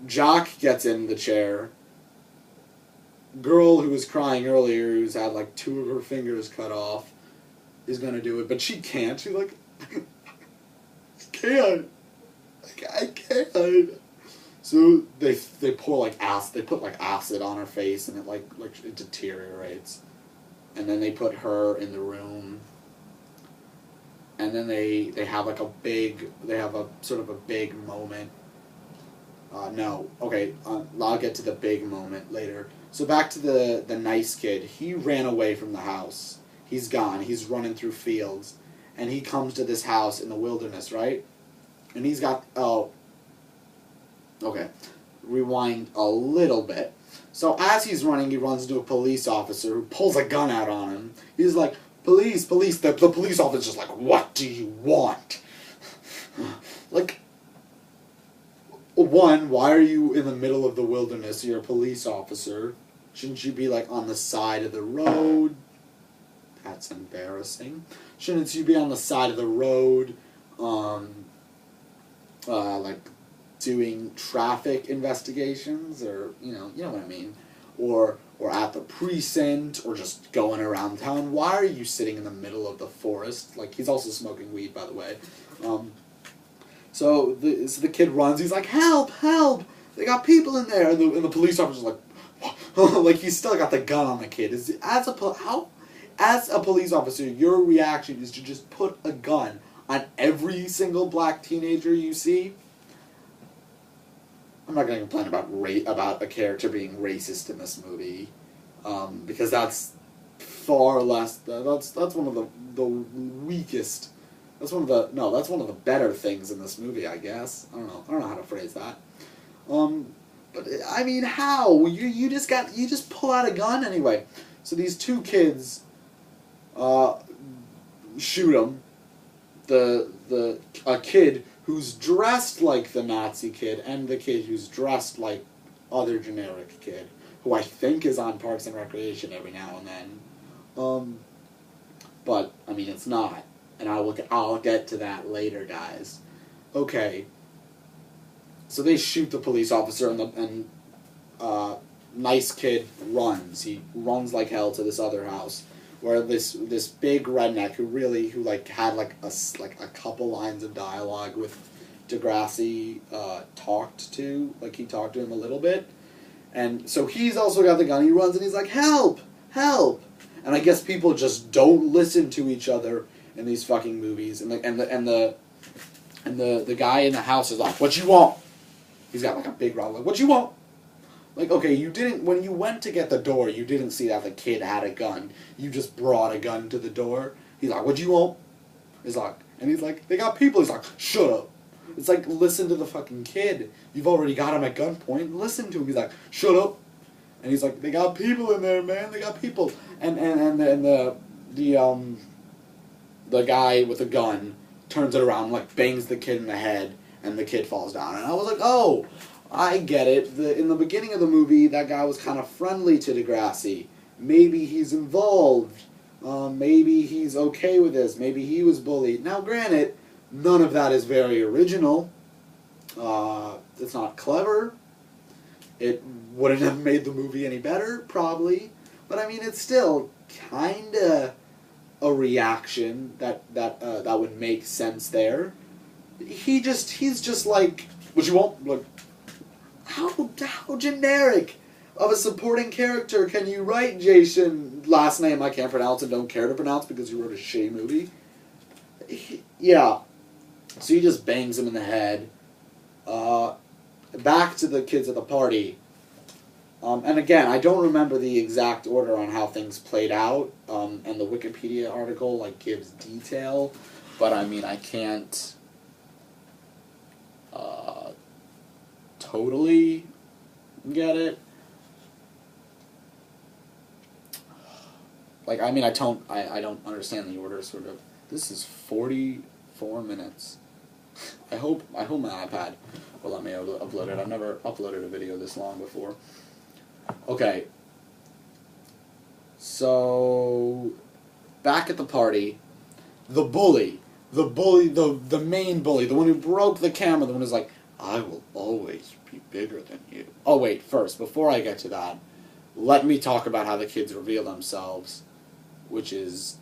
Jock gets in the chair. Girl who was crying earlier, who's had like 2 of her fingers cut off, is going to do it, but she can't. She's like, can't. I can't. So they pour like acid. They put like acid on her face, and it deteriorates. And then they put her in the room. And then they have like they have a sort of a big moment. No, okay, I'll get to the big moment later. So back to the nice kid. He ran away from the house. He's gone. He's running through fields, and he comes to this house in the wilderness, right? And he's got okay, rewind a little bit. So as he's running, he runs into a police officer who pulls a gun out on him. He's like, "Police, police!" The police officer's like, "What do you want?" Like, one, why are you in the middle of the wilderness? You're a police officer. Shouldn't you be like on the side of the road? That's embarrassing. Shouldn't you be on the side of the road, like doing traffic investigations, or you know what I mean, or at the precinct, or just going around town? Why are you sitting in the middle of the forest? Like, he's also smoking weed, by the way. So the kid runs. He's like, "Help! Help! They got people in there!" And the police officer's like, like, he's still got the gun on the kid. As a police officer, your reaction is to just put a gun on every single black teenager you see? I'm not going to complain about a character being racist in this movie, because that's far less. That's one of the weakest. That's one of the better things in this movie, I guess. I don't know how to phrase that. But I mean, how you just pull out a gun anyway? So these two kids shoot him. A kid who's dressed like the Nazi kid, and the kid who's dressed like other generic kid, who I think is on Parks and Recreation every now and then. But I mean, it's not, and I'll get to that later, guys. Okay. So they shoot the police officer, and nice kid runs. He runs like hell to this other house, where this big redneck who had a couple lines of dialogue with Degrassi talked to him a little bit, and so he's also got the gun. He runs and he's like, "Help! Help!" And I guess people just don't listen to each other in these fucking movies. And the guy in the house is like, "What you want?" He's got like a big rod, like, "What you want?" Like, okay, when you went to get the door, you didn't see that the kid had a gun. You just brought a gun to the door. He's like, "What you want?" He's like, "They got people." He's like, "Shut up." It's like, listen to the fucking kid. You've already got him at gunpoint. Listen to him. He's like, "Shut up." And he's like, "They got people in there, man. They got people." And the guy with the gun turns it around, like, bangs the kid in the head, and the kid falls down. And I was like, oh, I get it. In the beginning of the movie, that guy was kind of friendly to Degrassi. Maybe he's involved. Maybe he's okay with this. Maybe he was bullied. Now, granted, none of that is very original. It's not clever. It wouldn't have made the movie any better, probably. But I mean, it's still kinda a reaction that would make sense there. He's just like, "What you want?" Like, how generic of a supporting character can you write Jason, last name I can't pronounce and don't care to pronounce because you wrote a shitty movie? Yeah. So he just bangs him in the head. Back to the kids at the party. And again, I don't remember the exact order on how things played out, and the Wikipedia article gives detail, but I mean, I can't totally get it. I mean, I don't understand the order, sort of. This is 44 minutes. I hope my iPad will let me upload it. I've never uploaded a video this long before. Okay. So, back at the party, the main bully, the one who broke the camera, the one who's like, "I will always be bigger than you." Oh wait, first, before I get to that, let me talk about how the kids reveal themselves, which is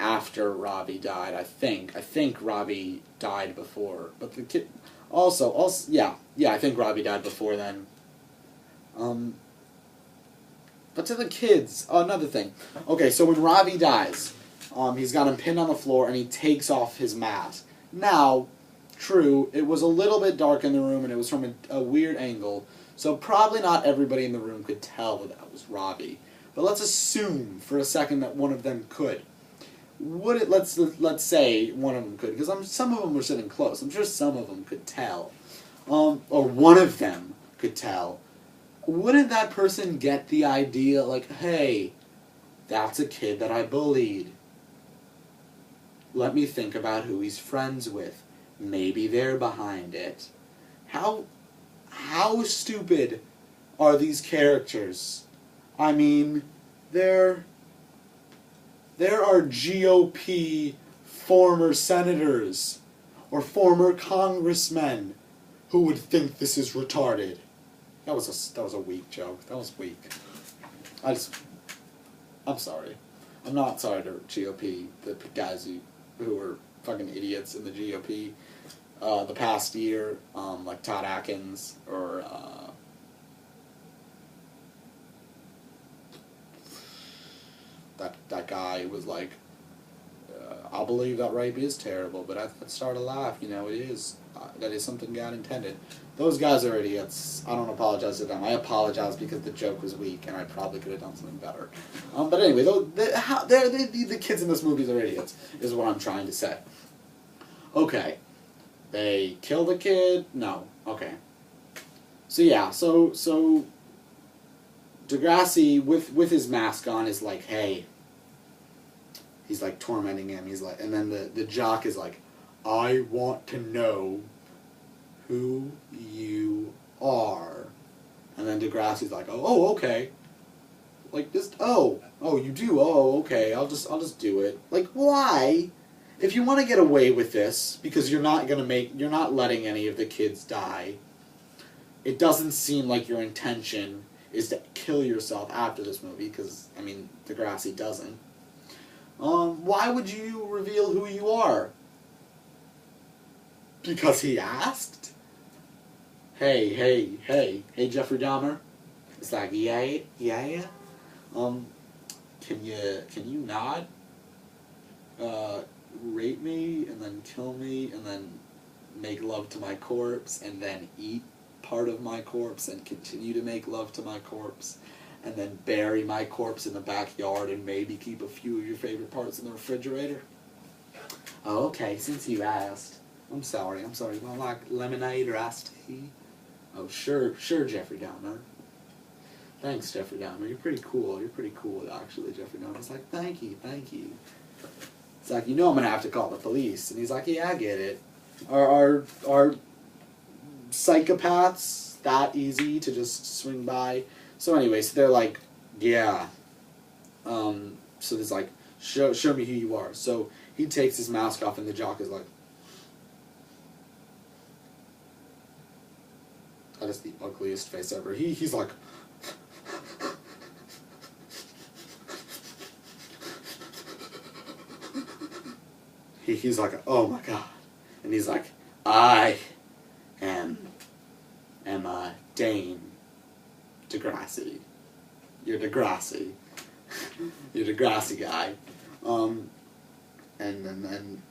after Robbie died. I think Robbie died before, but the kid also yeah, I think Robbie died before then. But to the kids, another thing. Okay, so when Robbie dies, he's got him pinned on the floor and he takes off his mask. Now, true, it was a little bit dark in the room and it was from a weird angle, so probably not everybody in the room could tell that was Robbie. But let's assume for a second that one of them could. Would it? Let's say one of them could, because some of them were sitting close. I'm sure some of them could tell, or one of them could tell. Wouldn't that person get the idea, like, hey, that's a kid that I bullied. Let me think about who he's friends with. Maybe they're behind it. How stupid are these characters? I mean, there are GOP former senators or former congressmen who would think this is retarded. That was a weak joke. That was weak. I'm sorry. I'm not sorry to GOP, the guys who were fucking idiots in the GOP the past year, like Todd Atkins or that guy was like, I'll believe that rape is terrible, but I'd start a laugh. It is. That is something God intended. Those guys are idiots. I don't apologize to them. I apologize because the joke was weak and I probably could have done something better. But anyway, the kids in this movie are idiots, is what I'm trying to say. Okay. They kill the kid? No. Okay. So yeah, so Degrassi, with his mask on, is like, hey, he's like tormenting him. He's like, and then the jock is like, I want to know who you are. And then Degrassi's like, oh, okay. Like, just, oh, you do? Oh, okay, I'll just do it. Like, why? If you want to get away with this, because you're not letting any of the kids die, it doesn't seem like your intention is to kill yourself after this movie, because, I mean, Degrassi doesn't. Why would you reveal who you are? Because he asked? Hey, Jeffrey Dahmer? It's like, yeah? Can you not, rape me, and then kill me, and then make love to my corpse, and then eat part of my corpse, and continue to make love to my corpse, and then bury my corpse in the backyard, and maybe keep a few of your favorite parts in the refrigerator? Oh, okay, since you asked. I'm sorry. You want like lemonade or iced tea? Oh, sure, Jeffrey Dahmer. Thanks, Jeffrey Dahmer. You're pretty cool, actually, Jeffrey Dahmer. It's like, thank you. It's like, I'm gonna have to call the police. And he's like, yeah, I get it. Are psychopaths that easy to just swing by? So anyway, so they're like, yeah. So there's like, show me who you are. So he takes his mask off and the jock is like, that is the ugliest face ever. He's like, he's like, oh my god. And he's like, I am Dane Degrassi. You're Degrassi. You're Degrassi guy. And then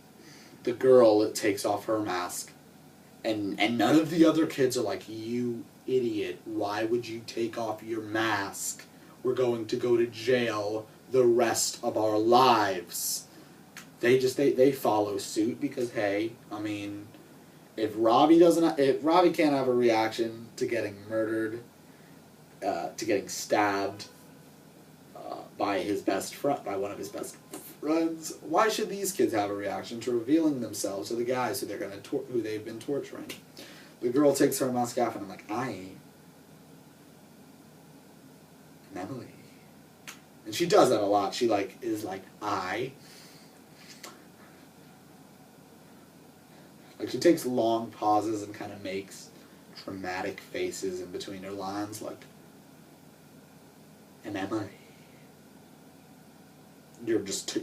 the girl takes off her mask. And none of the other kids are like, you idiot, why would you take off your mask? We're going to go to jail the rest of our lives. They follow suit because, hey, I mean, if Robbie can't have a reaction to getting murdered, to getting stabbed by by one of his best friends, why should these kids have a reaction to revealing themselves to the guys who they've been torturing? The girl takes her mask off and I'm like, I am Emily. And she does that a lot. She is like, she takes long pauses and kind of makes dramatic faces in between her lines, like, and Emily. you're just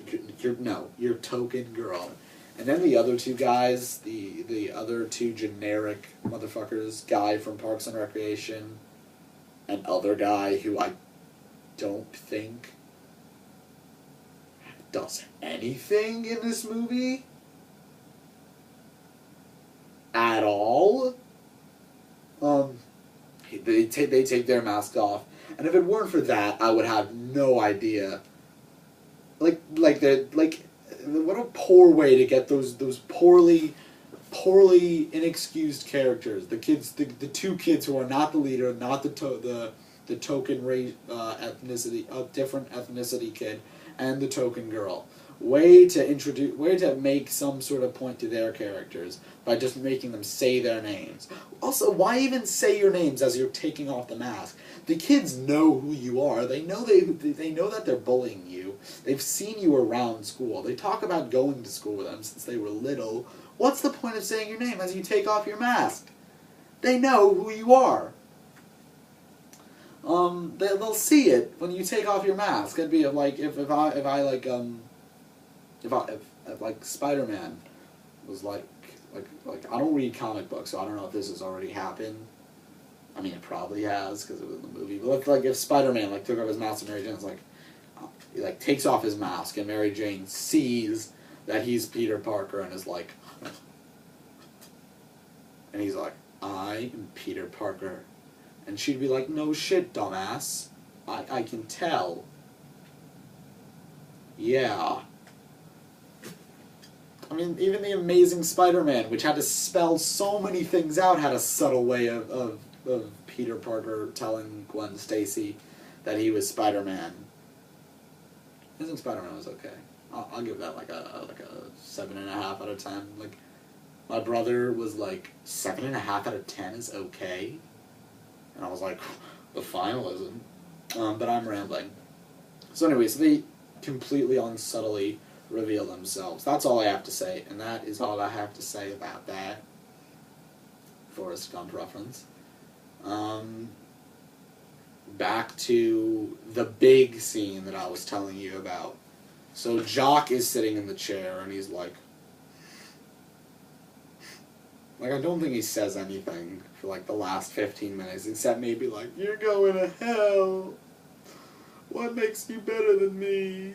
you're token girl. And then the other two guys, the other two generic motherfuckers, guy from Parks and Recreation, and other guy who I don't think does anything in this movie at all. They take their mask off, and if it weren't for that, I would have no idea. What a poor way to get those poorly inexcused characters. The kids, the two kids who are not the leader, not the token race ethnicity, different ethnicity kid, and the token girl. Way to make some sort of point to their characters by just making them say their names. Also, why even say your names as you're taking off the mask? The kids know who you are. They know they know that they're bullying you. They've seen you around school. They talk about going to school with them since they were little. What's the point of saying your name as you take off your mask? They know who you are. They'll see it when you take off your mask. It'd be like if Spider-Man was like I don't read comic books, so I don't know if this has already happened. I mean, it probably has because it was in the movie. But like if Spider-Man took off his mask and Mary Jane's he takes off his mask and Mary Jane sees that he's Peter Parker and is like, and he's like, I am Peter Parker, and she'd be like, no shit, dumbass, I can tell. Yeah. I mean, even the Amazing Spider-Man, which had to spell so many things out, had a subtle way of Peter Parker telling Gwen Stacy that he was Spider-Man. Amazing Spider-Man was okay. I'll give that like a 7.5 out of 10. Like, my brother was like 7.5 out of 10 is okay, and I was like, the final isn't. But I'm rambling. So anyway, so they completely unsubtly reveal themselves. That's all I have to say, and that is all I have to say about that Forrest Gump reference. Back to the big scene that I was telling you about. So Jock is sitting in the chair, and he's like, I don't think he says anything for like the last 15 minutes, except maybe like, you're going to hell. What makes you better than me?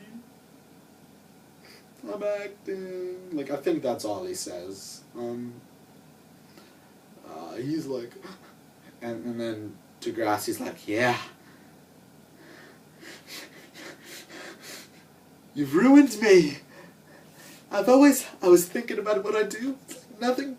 I'm acting. I think that's all he says. He's like, and then Degrassi's like, yeah. You've ruined me. I was thinking about what I do. Nothing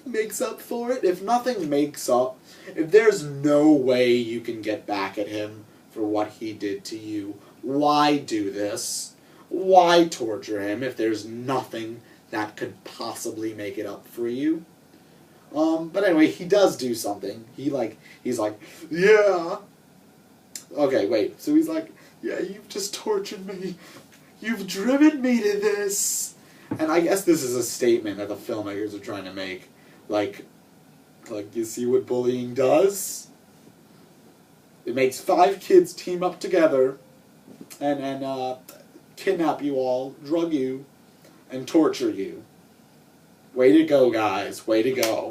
makes up for it. If nothing makes up, if there's no way you can get back at him for what he did to you, why do this? Why torture him if there's nothing that could possibly make it up for you? But anyway, he does do something. He's like, yeah. Okay, wait. So he's like, yeah, you've just tortured me. You've driven me to this. And I guess this is a statement that the filmmakers are trying to make. Like, you see what bullying does? It makes 5 kids team up together and kidnap you all, drug you, and torture you. Way to go, guys. Way to go.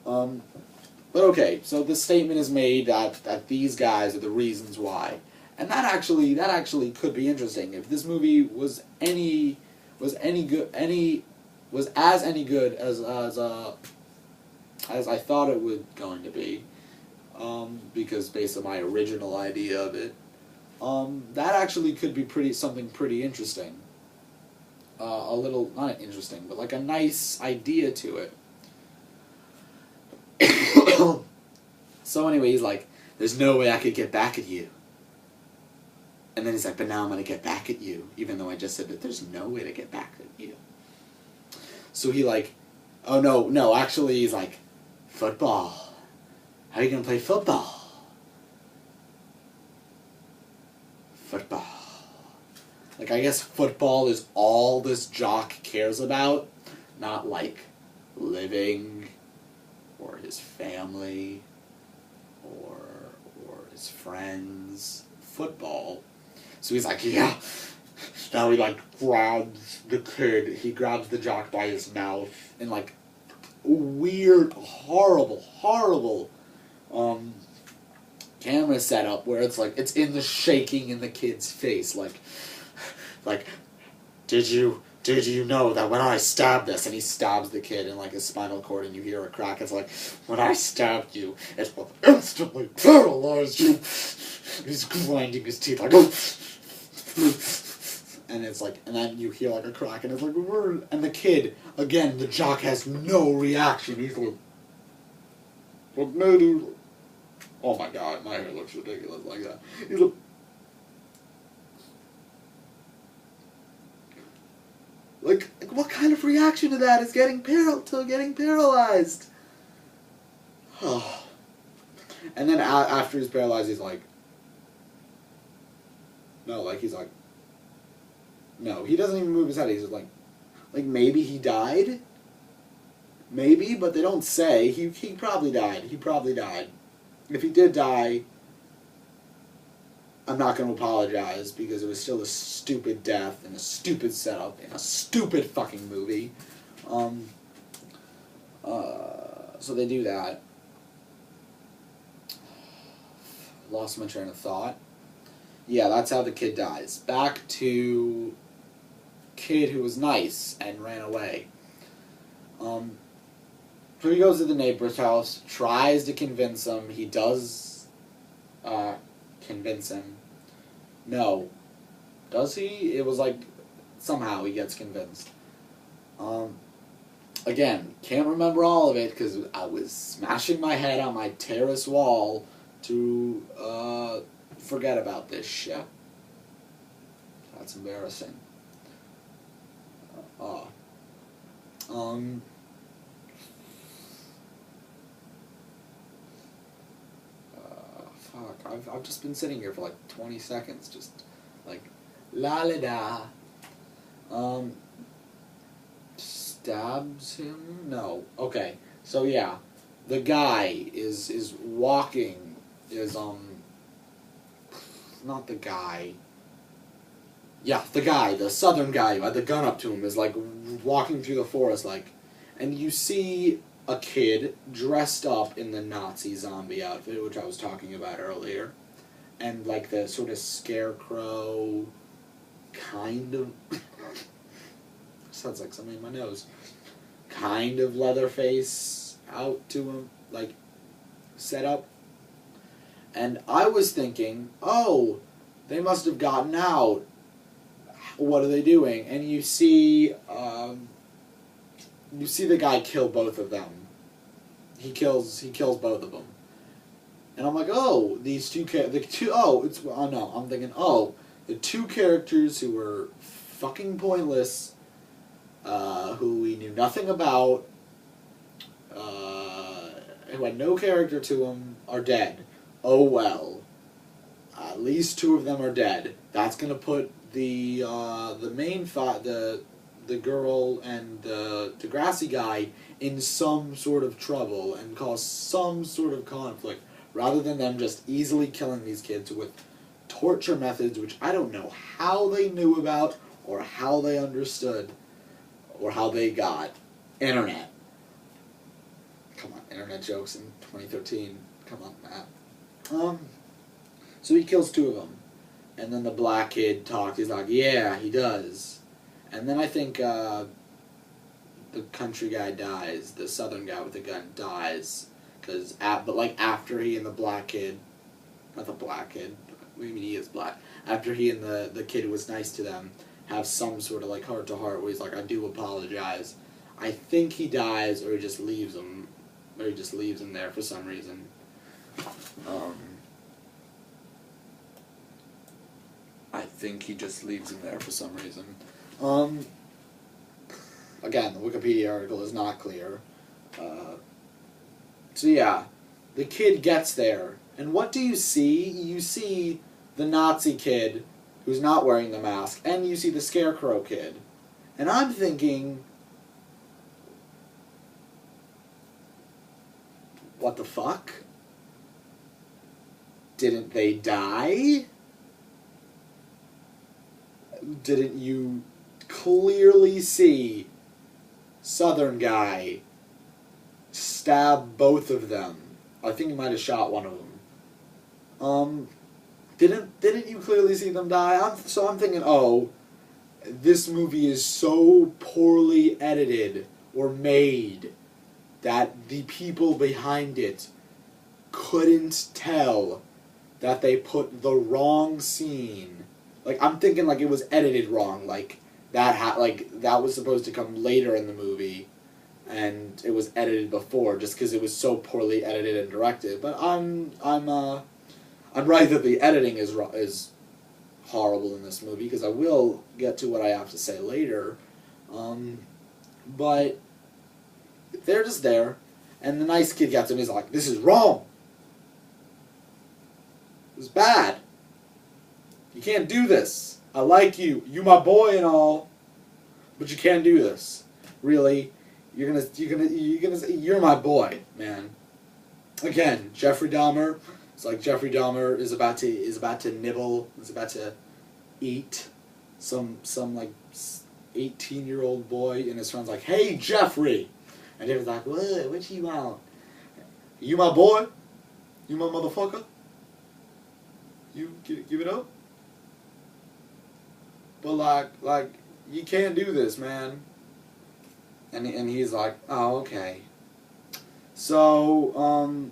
But okay, so the statement is made that these guys are the reasons why. And that actually could be interesting. If this movie was as any good as I thought it was going to be, because based on my original idea of it, that actually could be something pretty interesting. A little, not interesting, but like a nice idea to it. So anyway, he's like, there's no way I could get back at you. And then he's like, but now I'm going to get back at you, even though I just said that there's no way to get back at you. So he oh no, actually he's like, football. How are you going to play football? Football. I guess football is all this Jock cares about, not living, or his family, or his friends. Football. So he's like, yeah, Now he like grabs the kid. He grabs the jock by his mouth and like weird, horrible camera setup where it's like it's in the shaking in the kid's face, like did you know that when I stabbed this, and he stabs the kid in like his spinal cord and you hear a crack, it's like, when I stabbed you, it will instantly paralyze you. He's grinding his teeth like, oh. And it's like, and then you hear like a crack and it's like, word. And the kid, again, the jock has no reaction. He's like, what made you? Oh my god, my hair looks ridiculous like that. He's like, what kind of reaction to that is getting paralyzed? And then after he's paralyzed, he's like, no, like he's like, no, he doesn't even move his head. He's just like maybe he died, maybe, but they don't say. He probably died. He probably died. If he did die, I'm not going to apologize because it was still a stupid death and a stupid setup and a stupid fucking movie. So they do that. Lost my train of thought. Yeah, that's how the kid dies. Back to kid who was nice and ran away. So he goes to the neighbor's house, tries to convince him. He does convince him. No. Does he? It was like, somehow he gets convinced. Again, can't remember all of it because I was smashing my head on my terrace wall to forget about this shit. That's embarrassing. Fuck, I've just been sitting here for like 20 seconds, just like, la la da. Stabs him? No. Okay, so yeah, the guy is walking, not the guy. Yeah, the guy, the southern guy who had the gun up to him is like walking through the forest, like, and you see a kid dressed up in the Nazi zombie outfit, which I was talking about earlier, and like the sort of scarecrow kind of sounds like something in my nose, kind of Leatherface out to him, like, set up. And I was thinking, oh, they must have gotten out. What are they doing? And you see the guy kill both of them. He kills both of them. And I'm like, oh, I'm thinking, oh, the two characters who were fucking pointless, who we knew nothing about, who had no character to them, are dead. Oh well. At least two of them are dead. That's gonna put the main the girl and the Degrassi guy in some sort of trouble and cause some sort of conflict, rather than them just easily killing these kids with torture methods which I don't know how they knew about or how they understood or how they got. Internet. Come on, internet jokes in 2013. Come on, Matt. So he kills two of them. And then the black kid talks. He's like, yeah, he does. And then I think the country guy dies. The southern guy with the gun dies. But like after he and the black kid, not the black kid, maybe he is black. After he and the kid who was nice to them have some sort of like heart to heart where he's like, I do apologize. I think he dies, or he just leaves him, there for some reason. I think he just leaves him there for some reason. Again, the Wikipedia article is not clear. So yeah, the kid gets there, and what do you see? You see the Nazi kid who's not wearing the mask, and you see the Scarecrow kid. And I'm thinking, what the fuck? Didn't they die? didn't you clearly see Southern guy stab both of them? I think he might have shot one of them. Didn't you clearly see them die? So I'm thinking, oh, this movie is so poorly edited or made that the people behind it couldn't tell that they put the wrong scene. Like, I'm thinking like it was edited wrong, like that was supposed to come later in the movie, and it was edited before just because it was so poorly edited and directed. But I'm right that the editing is horrible in this movie, because I will get to what I have to say later. But they're just there, and the nice kid gets him. He's like, "This is wrong. It's bad. You can't do this. I like you. You my boy and all, but you can't do this. Really, you're my boy, man." Again, Jeffrey Dahmer. It's like Jeffrey Dahmer is about to nibble. Is about to eat some like 18-year-old boy, and his friend's like, "Hey, Jeffrey," and he was like, "What you want? You my boy? You my motherfucker? You give it up?" But like you can't do this, man. And he's like, "Oh, okay." So